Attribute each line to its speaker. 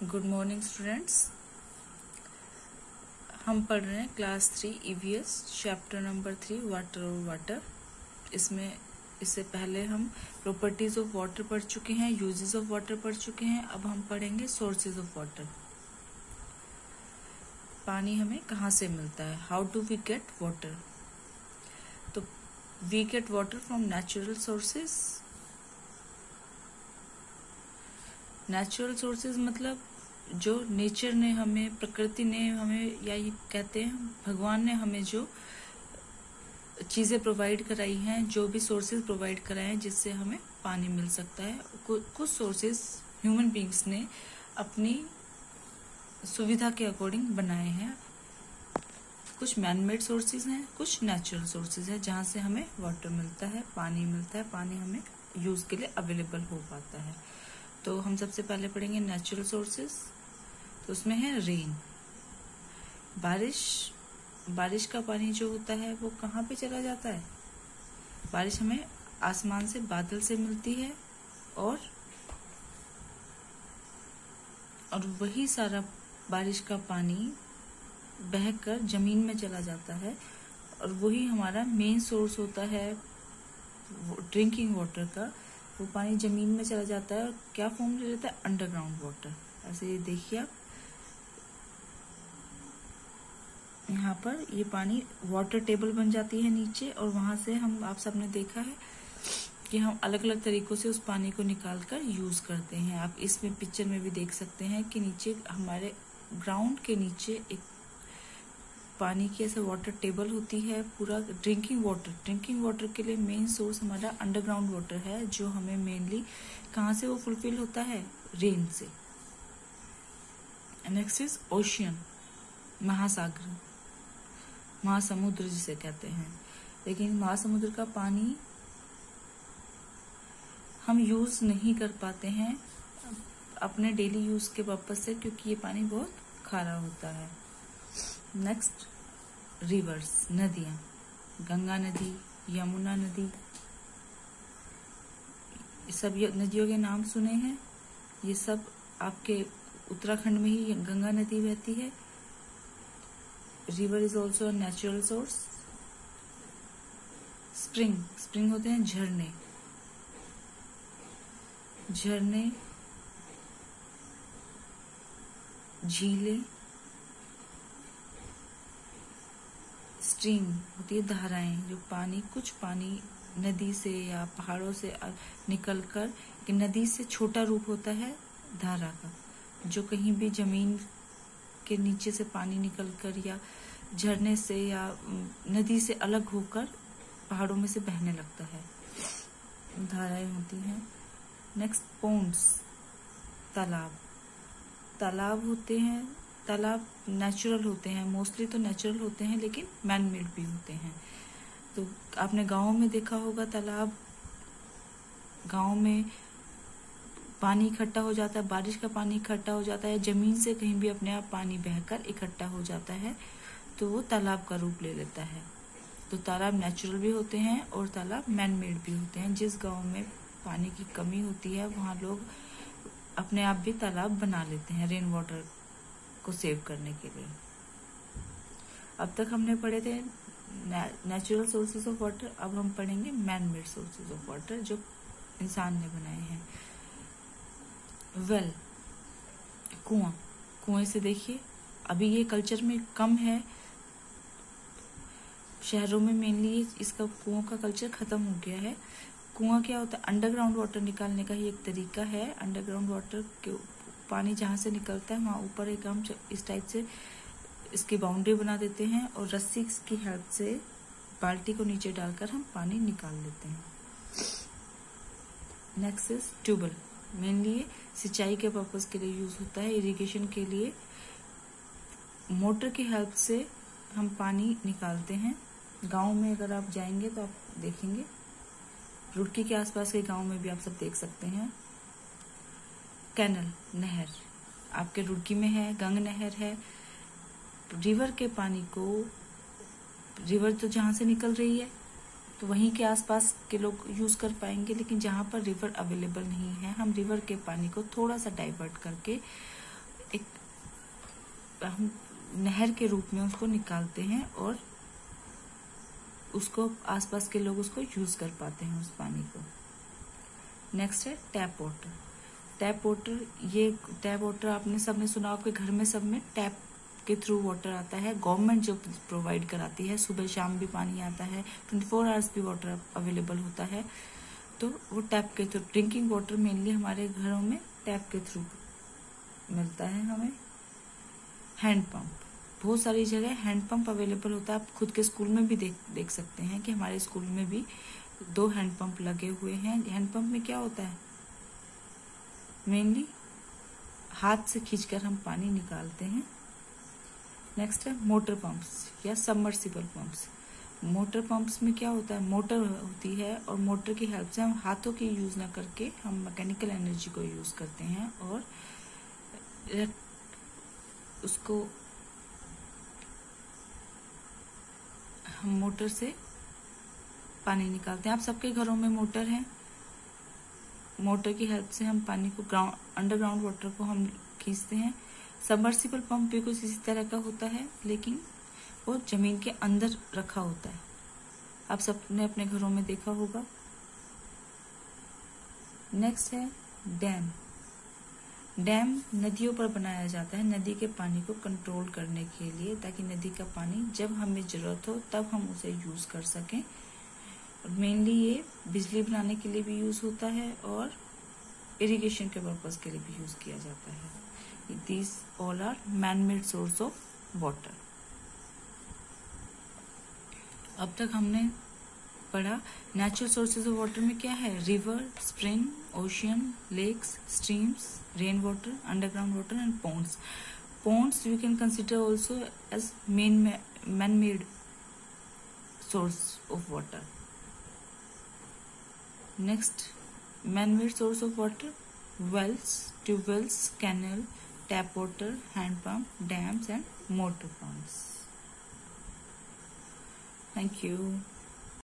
Speaker 1: Good morning students. हम पढ़ रहे हैं class 3 EVS chapter number 3 water और वाटर। इससे पहले हम प्रॉपर्टीज ऑफ वाटर पढ़ चुके हैं, यूजेस ऑफ वाटर पढ़ चुके हैं। अब हम पढ़ेंगे सोर्सेज ऑफ वाटर। पानी हमें कहाँ से मिलता है, how do we get water. तो we get water from natural sources. Natural sources मतलब जो नेचर ने हमें, प्रकृति ने हमें, या ये कहते हैं भगवान ने हमें जो चीजें प्रोवाइड कराई हैं, जो भी सोर्सेज प्रोवाइड कराए हैं जिससे हमें पानी मिल सकता है। कुछ सोर्सेज ह्यूमन बींग्स ने अपनी सुविधा के अकॉर्डिंग बनाए हैं। कुछ मैनमेड सोर्सेज हैं, कुछ नेचुरल सोर्सेज हैं जहाँ से हमें वाटर मिलता है, पानी मिलता है, पानी हमें यूज के लिए अवेलेबल हो पाता है। तो हम सबसे पहले पढ़ेंगे नेचुरल सोर्सेज। तो उसमें है रेन, बारिश का पानी जो होता है वो कहाँ पे चला जाता है। बारिश हमें आसमान से, बादल से मिलती है और वही सारा बारिश का पानी बहकर जमीन में चला जाता है और वही हमारा मेन सोर्स होता है ड्रिंकिंग वाटर का। वो पानी जमीन में चला जाता है और क्या फॉर्म ले लेता है, अंडरग्राउंड वाटर। ऐसे ये देखिए आप, यहाँ पर ये पानी वाटर टेबल बन जाती है नीचे, और वहां से आप सबने देखा है कि हम अलग अलग तरीकों से उस पानी को निकालकर यूज करते हैं। आप इसमें पिक्चर में भी देख सकते हैं कि नीचे हमारे ग्राउंड के नीचे एक पानी की ऐसे वाटर टेबल होती है। पूरा ड्रिंकिंग वाटर के लिए मेन सोर्स हमारा अंडरग्राउंड वाटर है, जो हमें मेनली कहाँ से वो फुलफिल होता है, रेन से। नेक्स्ट इज ओशियन, महासागर, महासमुद्र जिसे कहते हैं। लेकिन महासमुद्र का पानी हम यूज नहीं कर पाते हैं अपने डेली यूज के पर्पज से, क्योंकि ये पानी बहुत खारा होता है। नेक्स्ट रिवर्स, नदियां, गंगा नदी, यमुना नदी, सब नदियों के नाम सुने हैं। ये सब आपके उत्तराखंड में ही गंगा नदी बहती है। River is also natural source. Spring होते हैं झरने, झीलें। स्ट्रीम होती है धाराएं, जो कुछ पानी नदी से या पहाड़ों से निकलकर, कि नदी से छोटा रूप होता है धारा का, जो कहीं भी जमीन के नीचे से पानी निकलकर या झरने से या नदी से अलग होकर पहाड़ों में से बहने लगता है, धाराएं होती हैं। नेक्स्ट पोन्ड्स, तालाब होते हैं। तालाब नेचुरल होते हैं, मोस्टली तो नेचुरल होते हैं, लेकिन मैन मेड भी होते हैं। तो आपने गाँव में देखा होगा, तालाब गाँव में पानी इकट्ठा हो जाता है, बारिश का पानी इकट्ठा हो जाता है, जमीन से कहीं भी अपने आप पानी बहकर इकट्ठा हो जाता है, तो वो तालाब का रूप ले लेता है। तो तालाब नेचुरल भी होते हैं और तालाब मैन मेड भी होते हैं। जिस गाँव में पानी की कमी होती है वहाँ लोग अपने आप भी तालाब बना लेते हैं रेन वाटर को सेव करने के लिए। अब तक हमने पढ़े थे नेचुरल सोर्सेज ऑफ वाटर। अब हम पढ़ेंगे man made sources of water, जो इंसान ने बनाए हैं। वेल, कुएं से देखिए, अभी ये कल्चर में कम है, शहरों में मेनली इसका कुओं का कल्चर खत्म हो गया है। कुआं क्या होता है, अंडरग्राउंड वाटर निकालने का ही एक तरीका है। अंडरग्राउंड वाटर के पानी जहाँ से निकलता है वहाँ ऊपर एक हम इस टाइप से इसकी बाउंड्री बना देते हैं, और रस्सी की हेल्प से बाल्टी को नीचे डालकर हम पानी निकाल लेते हैं। नेक्स्ट इज ट्यूबवेल, मेनली सिंचाई के पर्पज के लिए यूज होता है, इरिगेशन के लिए। मोटर की हेल्प से हम पानी निकालते हैं। गांव में अगर आप जाएंगे तो आप देखेंगे, रुड़की के आसपास के गांव में भी आप सब देख सकते हैं। कैनल, नहर, आपके रुड़की में है, गंग नहर है। रिवर के पानी को, रिवर तो जहां से निकल रही है तो वहीं के आसपास के लोग यूज कर पाएंगे, लेकिन जहां पर रिवर अवेलेबल नहीं है, हम रिवर के पानी को थोड़ा सा डाइवर्ट करके एक हम नहर के रूप में उसको निकालते हैं और उसको आसपास के लोग उसको यूज कर पाते हैं उस पानी को। नेक्स्ट है टैप वाटर। ये टैप वाटर आपने सबने सुना, आपके घर में सब में टैप के थ्रू वाटर आता है, गवर्नमेंट जो प्रोवाइड कराती है। सुबह शाम भी पानी आता है, 24 आवर्स भी वाटर अवेलेबल होता है। तो वो टैप के थ्रू, ड्रिंकिंग वाटर मेनली हमारे घरों में टैप के थ्रू मिलता है हमें। हैंडपंप, बहुत सारी जगह हैंडपंप अवेलेबल होता है। आप खुद के स्कूल में भी देख सकते हैं कि हमारे स्कूल में भी 2 हैंडपंप लगे हुए हैं। हैंडपंप में क्या होता है, मेनली हाथ से खींचकर हम पानी निकालते हैं। नेक्स्ट है मोटर पंप्स या सबमर्सिबल पंप्स। मोटर पंप्स में क्या होता है, मोटर होती है और मोटर की हेल्प से हम हाथों की यूज ना करके हम मैकेनिकल एनर्जी को यूज करते हैं और उसको हम मोटर से पानी निकालते हैं। आप सबके घरों में मोटर है, मोटर की हेल्प से हम पानी को अंडरग्राउंड वाटर को हम खींचते हैं। सबमर्सिबल पंप भी कुछ इसी तरह का होता है, लेकिन वो जमीन के अंदर रखा होता है। आप सबने अपने घरों में देखा होगा। नेक्स्ट है डैम। डैम नदियों पर बनाया जाता है नदी के पानी को कंट्रोल करने के लिए, ताकि नदी का पानी जब हमें जरूरत हो तब हम उसे यूज कर सकें। और मेनली ये बिजली बनाने के लिए भी यूज होता है और इरिगेशन के पर्पज के लिए भी यूज किया जाता है। These all are man-made source of water. अब तक हमने पढ़ा नेचुरल सोर्सेज ऑफ वाटर में क्या है, river, spring, ocean, lakes, streams, rain water, underground water and ponds. Ponds you can consider also as man-made source of water. Next, man-made source of water: wells, tube wells, canal, tap water, hand pump, dams and motor pumps. Thank you.